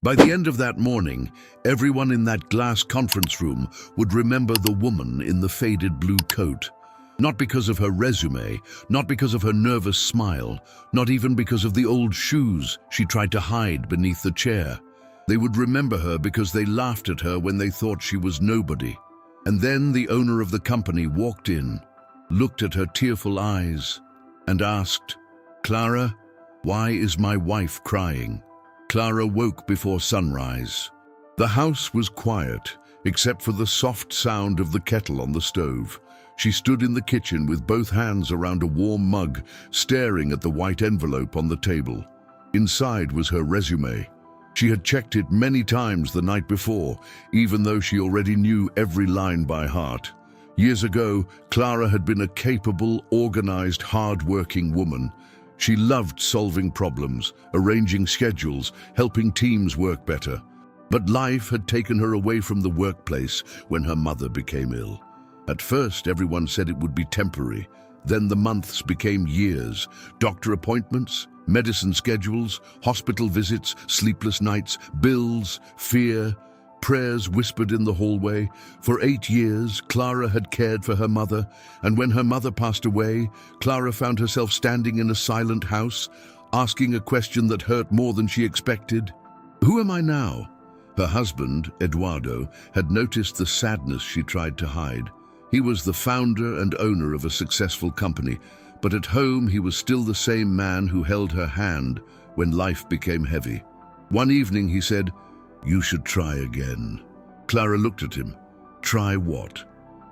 By the end of that morning, everyone in that glass conference room would remember the woman in the faded blue coat. Not because of her resume, not because of her nervous smile, not even because of the old shoes she tried to hide beneath the chair. They would remember her because they laughed at her when they thought she was nobody. And then the owner of the company walked in, looked at her tearful eyes, and asked, "Clara, why is my wife crying?" Clara woke before sunrise. The house was quiet, except for the soft sound of the kettle on the stove. She stood in the kitchen with both hands around a warm mug, staring at the white envelope on the table. Inside was her resume. She had checked it many times the night before, even though she already knew every line by heart. Years ago, Clara had been a capable, organized, hard-working woman. She loved solving problems, arranging schedules, helping teams work better. But life had taken her away from the workplace when her mother became ill. At first, everyone said it would be temporary. Then the months became years. Doctor appointments, medicine schedules, hospital visits, sleepless nights, bills, fear, prayers whispered in the hallway. For 8 years, Clara had cared for her mother, and when her mother passed away, Clara found herself standing in a silent house, asking a question that hurt more than she expected. Who am I now? Her husband, Eduardo, had noticed the sadness she tried to hide. He was the founder and owner of a successful company, but at home he was still the same man who held her hand when life became heavy. One evening he said, "You should try again." Clara looked at him. "Try what?"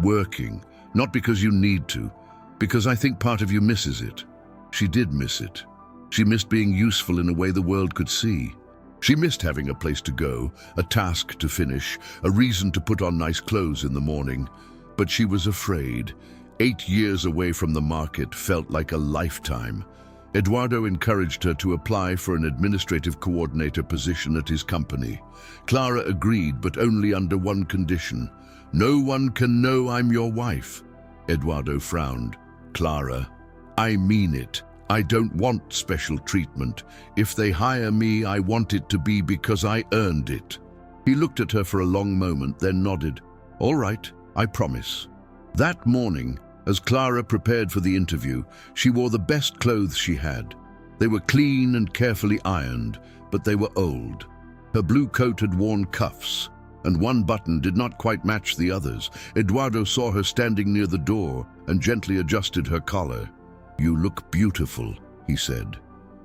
"Working. Not because you need to, because I think part of you misses it." She did miss it. She missed being useful in a way the world could see. She missed having a place to go, a task to finish, a reason to put on nice clothes in the morning. But she was afraid. 8 years away from the market felt like a lifetime. Eduardo encouraged her to apply for an administrative coordinator position at his company. Clara agreed, but only under one condition. "No one can know I'm your wife." Eduardo frowned. "Clara, I mean it. I don't want special treatment. If they hire me, I want it to be because I earned it." He looked at her for a long moment, then nodded. "All right, I promise." That morning, as Clara prepared for the interview, she wore the best clothes she had. They were clean and carefully ironed, but they were old. Her blue coat had worn cuffs, and one button did not quite match the others. Eduardo saw her standing near the door and gently adjusted her collar. "You look beautiful," he said.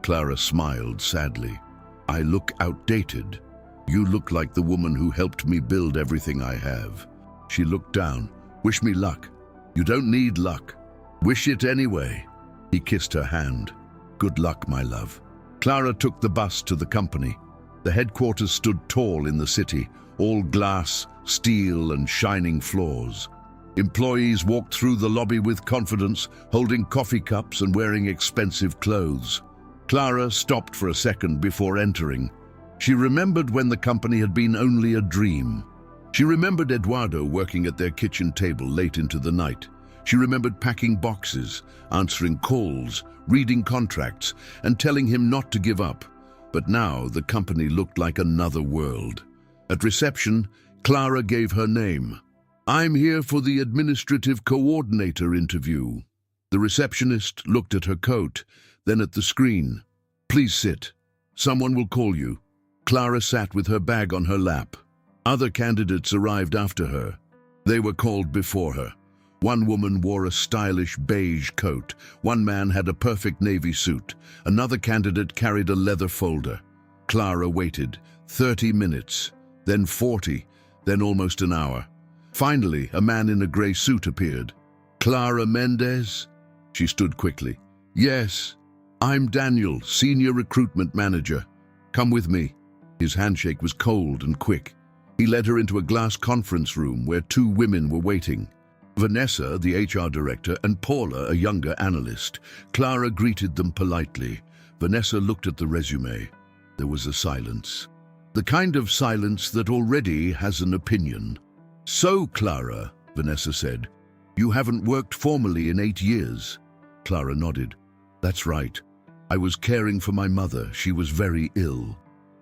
Clara smiled sadly. "I look outdated. You look like the woman who helped me build everything I have." She looked down. "Wish me luck." "You don't need luck. Wish it anyway." He kissed her hand. "Good luck, my love." Clara took the bus to the company. The headquarters stood tall in the city, all glass, steel, and shining floors. Employees walked through the lobby with confidence, holding coffee cups and wearing expensive clothes. Clara stopped for a second before entering. She remembered when the company had been only a dream. She remembered Eduardo working at their kitchen table late into the night. She remembered packing boxes, answering calls, reading contracts, and telling him not to give up. But now the company looked like another world. At reception, Clara gave her name. "I'm here for the administrative coordinator interview." The receptionist looked at her coat, then at the screen. "Please sit. Someone will call you." Clara sat with her bag on her lap. Other candidates arrived after her. They were called before her. One woman wore a stylish beige coat. One man had a perfect navy suit. Another candidate carried a leather folder. Clara waited 30 minutes, then 40, then almost an hour. Finally, a man in a grey suit appeared. "Clara Mendez?" She stood quickly. "Yes, I'm Daniel, Senior Recruitment Manager. Come with me." His handshake was cold and quick. He led her into a glass conference room where 2 women were waiting. Vanessa, the HR director, and Paula, a younger analyst. Clara greeted them politely. Vanessa looked at the resume. There was a silence. The kind of silence that already has an opinion. "So, Clara," Vanessa said, "you haven't worked formally in 8 years." Clara nodded. "That's right. I was caring for my mother. She was very ill."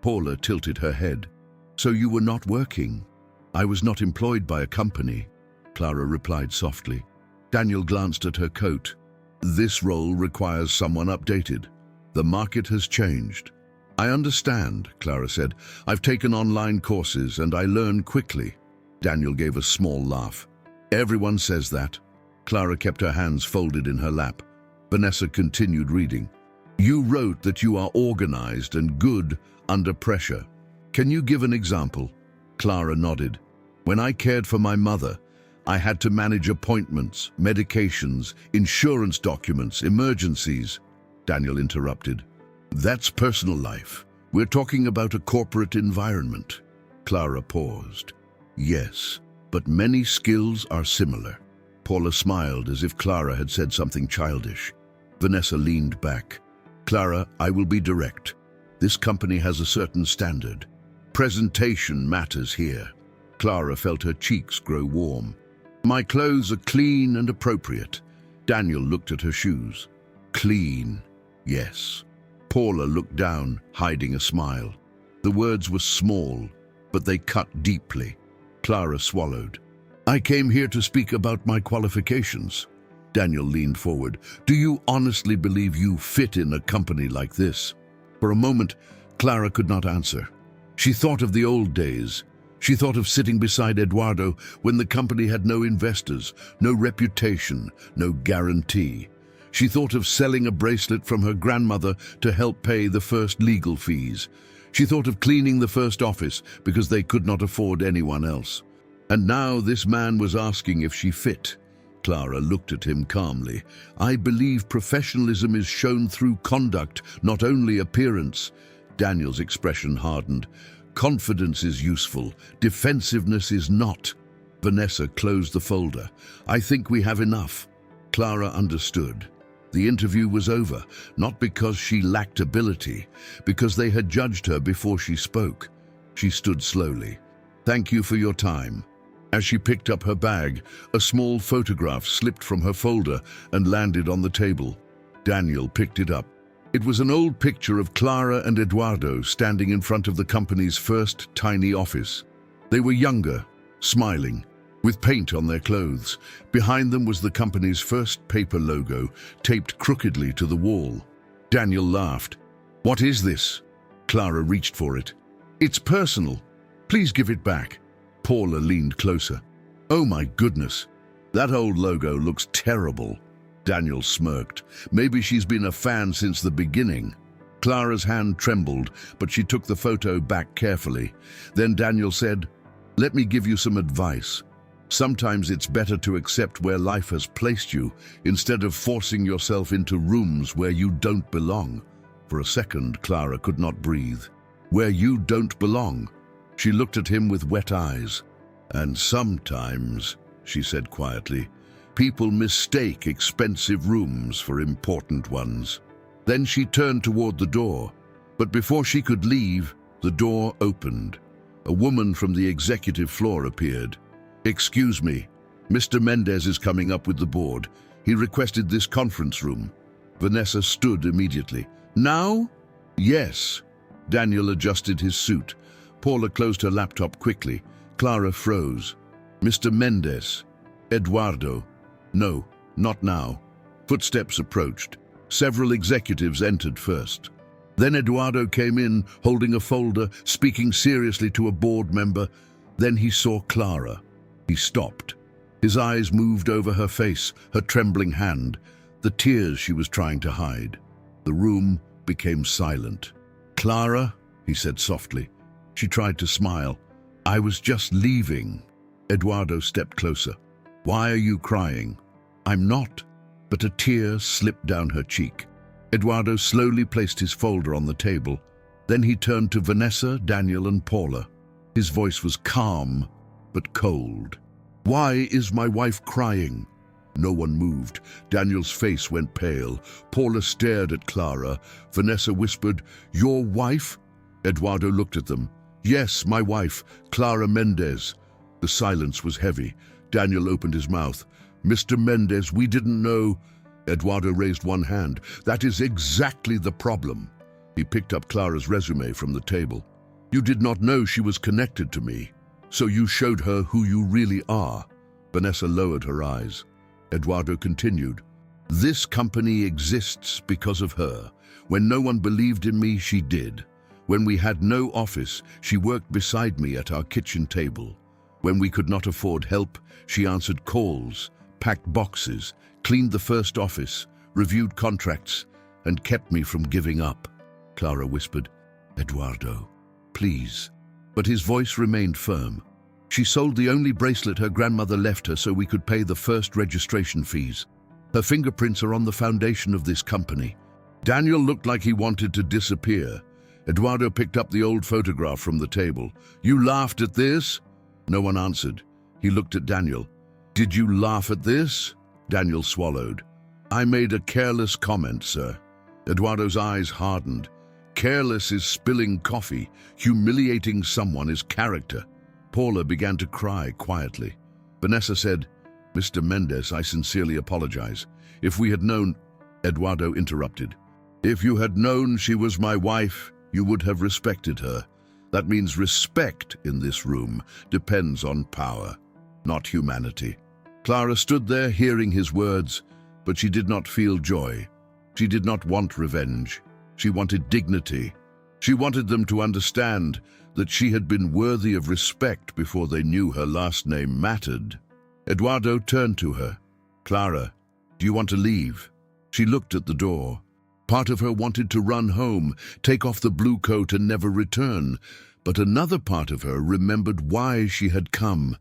Paula tilted her head. So you were not working? I was not employed by a company, Clara replied softly. Daniel glanced at her coat. This role requires someone updated. The market has changed. I understand, Clara said. I've taken online courses and I learn quickly. Daniel gave a small laugh. Everyone says that. Clara kept her hands folded in her lap. Vanessa continued reading. You wrote that you are organized and good under pressure. Can you give an example? Clara nodded. When I cared for my mother, I had to manage appointments, medications, insurance documents, emergencies. Daniel interrupted. That's personal life. We're talking about a corporate environment. Clara paused. Yes, but many skills are similar. Paula smiled as if Clara had said something childish. Vanessa leaned back. Clara, I will be direct. This company has a certain standard. Presentation matters here. Clara felt her cheeks grow warm. My clothes are clean and appropriate. Daniel looked at her shoes. Clean, yes. Paula looked down, hiding a smile. The words were small, but they cut deeply. Clara swallowed. I came here to speak about my qualifications. Daniel leaned forward. Do you honestly believe you fit in a company like this? For a moment, Clara could not answer. She thought of the old days. She thought of sitting beside Eduardo when the company had no investors, no reputation, no guarantee. She thought of selling a bracelet from her grandmother to help pay the first legal fees. She thought of cleaning the first office because they could not afford anyone else. And now this man was asking if she fit. Clara looked at him calmly. I believe professionalism is shown through conduct, not only appearance. Daniel's expression hardened. Confidence is useful, defensiveness is not. Vanessa closed the folder. I think we have enough. Clara understood. The interview was over, not because she lacked ability, because they had judged her before she spoke. She stood slowly. Thank you for your time. As she picked up her bag, a small photograph slipped from her folder and landed on the table. Daniel picked it up. It was an old picture of Clara and Eduardo standing in front of the company's first tiny office. They were younger, smiling, with paint on their clothes. Behind them was the company's first paper logo, taped crookedly to the wall. Daniel laughed. What is this? Clara reached for it. It's personal. Please give it back. Paula leaned closer. Oh my goodness, that old logo looks terrible. Daniel smirked. Maybe she's been a fan since the beginning. Clara's hand trembled, but she took the photo back carefully. Then Daniel said, let me give you some advice. Sometimes it's better to accept where life has placed you instead of forcing yourself into rooms where you don't belong. For a second, Clara could not breathe. Where you don't belong. She looked at him with wet eyes. And sometimes, she said quietly, people mistake expensive rooms for important ones. Then she turned toward the door, but before she could leave, the door opened. A woman from the executive floor appeared. Excuse me, Mr. Mendez is coming up with the board. He requested this conference room. Vanessa stood immediately. Now? Yes. Daniel adjusted his suit. Paula closed her laptop quickly. Clara froze. Mr. Mendez. Eduardo. No, not now. Footsteps approached. Several executives entered first. Then Eduardo came in, holding a folder, speaking seriously to a board member. Then he saw Clara. He stopped. His eyes moved over her face, her trembling hand, the tears she was trying to hide. The room became silent. Clara, he said softly. She tried to smile. I was just leaving. Eduardo stepped closer. Why are you crying? I'm not. But a tear slipped down her cheek. Eduardo slowly placed his folder on the table. Then he turned to Vanessa, Daniel, and Paula. His voice was calm, but cold. Why is my wife crying? No one moved. Daniel's face went pale. Paula stared at Clara. Vanessa whispered, Your wife? Eduardo looked at them. Yes, my wife, Clara Mendez. The silence was heavy. Daniel opened his mouth. Mr. Mendez, we didn't know. Eduardo raised one hand. That is exactly the problem. He picked up Clara's resume from the table. You did not know she was connected to me, so you showed her who you really are." Vanessa lowered her eyes. Eduardo continued, "This company exists because of her. When no one believed in me, she did. When we had no office, she worked beside me at our kitchen table. When we could not afford help, she answered calls, packed boxes, cleaned the first office, reviewed contracts, and kept me from giving up." Clara whispered, "Eduardo, please." But his voice remained firm. "She sold the only bracelet her grandmother left her so we could pay the first registration fees. Her fingerprints are on the foundation of this company." Daniel looked like he wanted to disappear. Eduardo picked up the old photograph from the table. "You laughed at this?" No one answered. He looked at Daniel. "Did you laugh at this?" Daniel swallowed. "I made a careless comment, sir." Eduardo's eyes hardened. Careless is spilling coffee. Humiliating someone is character. Paula began to cry quietly. Vanessa said, "Mr. Mendez, I sincerely apologize. If we had known—" Eduardo interrupted. "If you had known she was my wife, you would have respected her. That means respect in this room depends on power, not humanity." Clara stood there hearing his words, but she did not feel joy. She did not want revenge. She wanted dignity. She wanted them to understand that she had been worthy of respect before they knew her last name mattered. Eduardo turned to her. "Clara, do you want to leave?" She looked at the door. Part of her wanted to run home, take off the blue coat and never return, but another part of her remembered why she had come.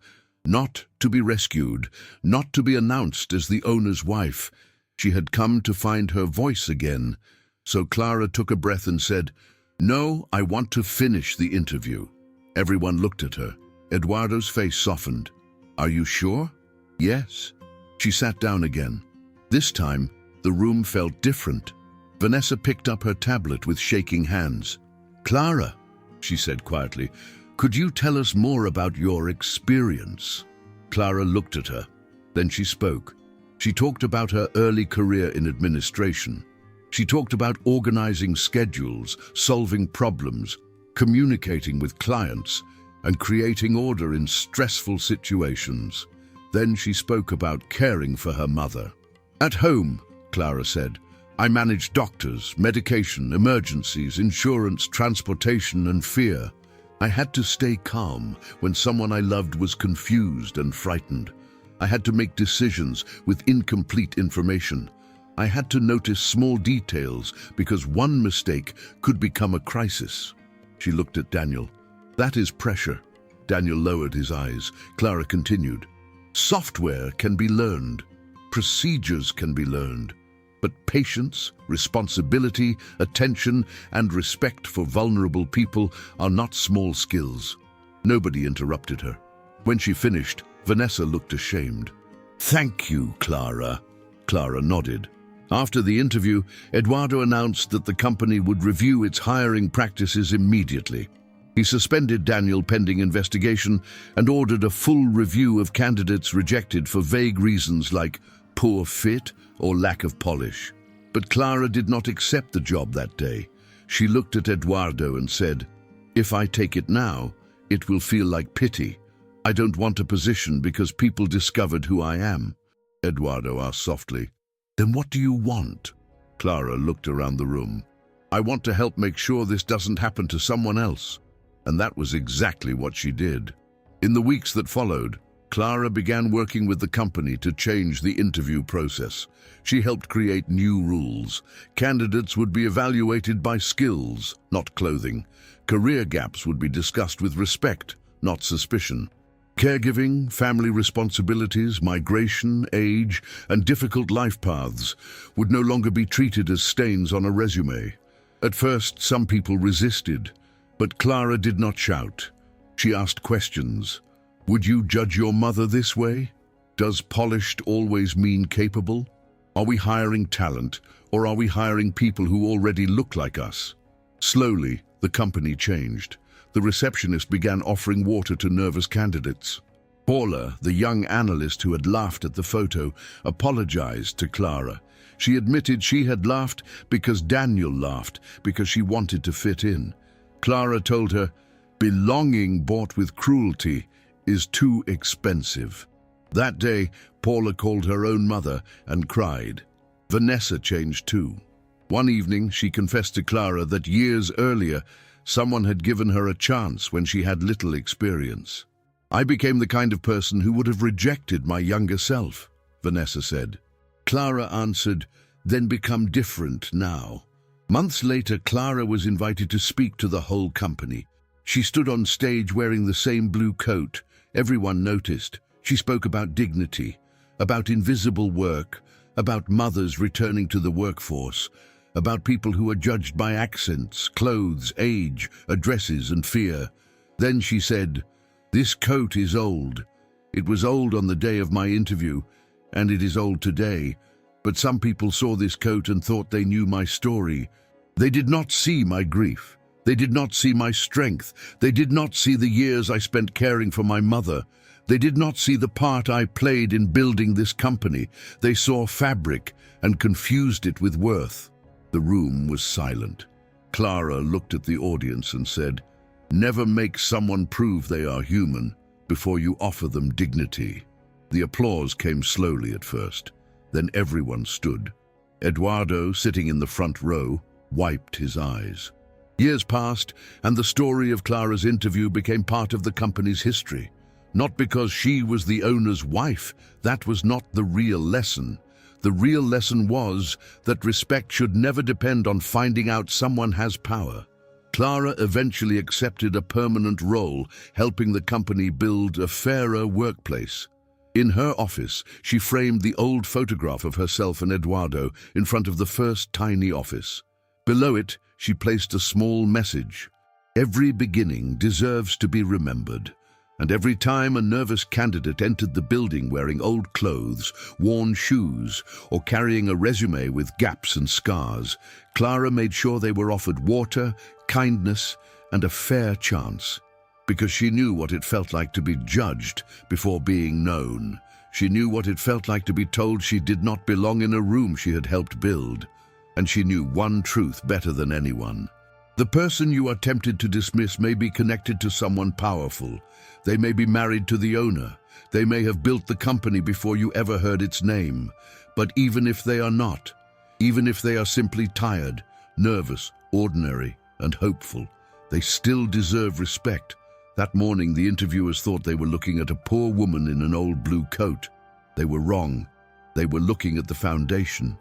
Not to be rescued, not to be announced as the owner's wife. She had come to find her voice again. So Clara took a breath and said, "No, I want to finish the interview." Everyone looked at her. Eduardo's face softened. "Are you sure?" "Yes." She sat down again. This time, the room felt different. Vanessa picked up her tablet with shaking hands. "Clara," she said quietly, "could you tell us more about your experience?" Clara looked at her. Then she spoke. She talked about her early career in administration. She talked about organizing schedules, solving problems, communicating with clients, and creating order in stressful situations. Then she spoke about caring for her mother. "At home," Clara said, "I managed doctors, medication, emergencies, insurance, transportation, and fear. I had to stay calm when someone I loved was confused and frightened. I had to make decisions with incomplete information. I had to notice small details because one mistake could become a crisis." She looked at Daniel. "That is pressure." Daniel lowered his eyes. Clara continued, "Software can be learned. Procedures can be learned. But patience, responsibility, attention, and respect for vulnerable people are not small skills." Nobody interrupted her. When she finished, Vanessa looked ashamed. "Thank you, Clara." Clara nodded. After the interview, Eduardo announced that the company would review its hiring practices immediately. He suspended Daniel pending investigation and ordered a full review of candidates rejected for vague reasons like poor fit or lack of polish. But Clara did not accept the job that day. She looked at Eduardo and said, "If I take it now, it will feel like pity. I don't want a position because people discovered who I am." Eduardo asked softly, "Then what do you want?" Clara looked around the room. "I want to help make sure this doesn't happen to someone else." And that was exactly what she did. In the weeks that followed, Clara began working with the company to change the interview process. She helped create new rules. Candidates would be evaluated by skills, not clothing. Career gaps would be discussed with respect, not suspicion. Caregiving, family responsibilities, migration, age, and difficult life paths would no longer be treated as stains on a resume. At first, some people resisted, but Clara did not shout. She asked questions. "Would you judge your mother this way? Does polished always mean capable? Are we hiring talent, or are we hiring people who already look like us?" Slowly, the company changed. The receptionist began offering water to nervous candidates. Paula, the young analyst who had laughed at the photo, apologized to Clara. She admitted she had laughed because Daniel laughed, because she wanted to fit in. Clara told her, Belonging bought with cruelty is too expensive. That day, Paula called her own mother and cried. Vanessa changed too. One evening, she confessed to Clara that years earlier, someone had given her a chance when she had little experience. I became the kind of person who would have rejected my younger self, Vanessa said. Clara answered, then become different now. Months later, Clara was invited to speak to the whole company. She stood on stage wearing the same blue coat. Everyone noticed. She spoke about dignity, about invisible work, about mothers returning to the workforce, about people who are judged by accents, clothes, age, addresses, and fear. Then she said, "This coat is old. It was old on the day of my interview, and it is old today. But some people saw this coat and thought they knew my story. They did not see my grief. They did not see my strength. They did not see the years I spent caring for my mother. They did not see the part I played in building this company. They saw fabric and confused it with worth." The room was silent. Clara looked at the audience and said, "Never make someone prove they are human before you offer them dignity." The applause came slowly at first. Then everyone stood. Eduardo, sitting in the front row, wiped his eyes. Years passed, and the story of Clara's interview became part of the company's history. Not because she was the owner's wife. That was not the real lesson. The real lesson was that respect should never depend on finding out someone has power. Clara eventually accepted a permanent role, helping the company build a fairer workplace. In her office, she framed the old photograph of herself and Eduardo in front of the first tiny office. Below it, she placed a small message. Every beginning deserves to be remembered. And every time a nervous candidate entered the building wearing old clothes, worn shoes, or carrying a resume with gaps and scars, Clara made sure they were offered water, kindness, and a fair chance. Because she knew what it felt like to be judged before being known. She knew what it felt like to be told she did not belong in a room she had helped build. And she knew one truth better than anyone. The person you are tempted to dismiss may be connected to someone powerful. They may be married to the owner. They may have built the company before you ever heard its name. But even if they are not, even if they are simply tired, nervous, ordinary, and hopeful, they still deserve respect. That morning, the interviewers thought they were looking at a poor woman in an old blue coat. They were wrong. They were looking at the foundation.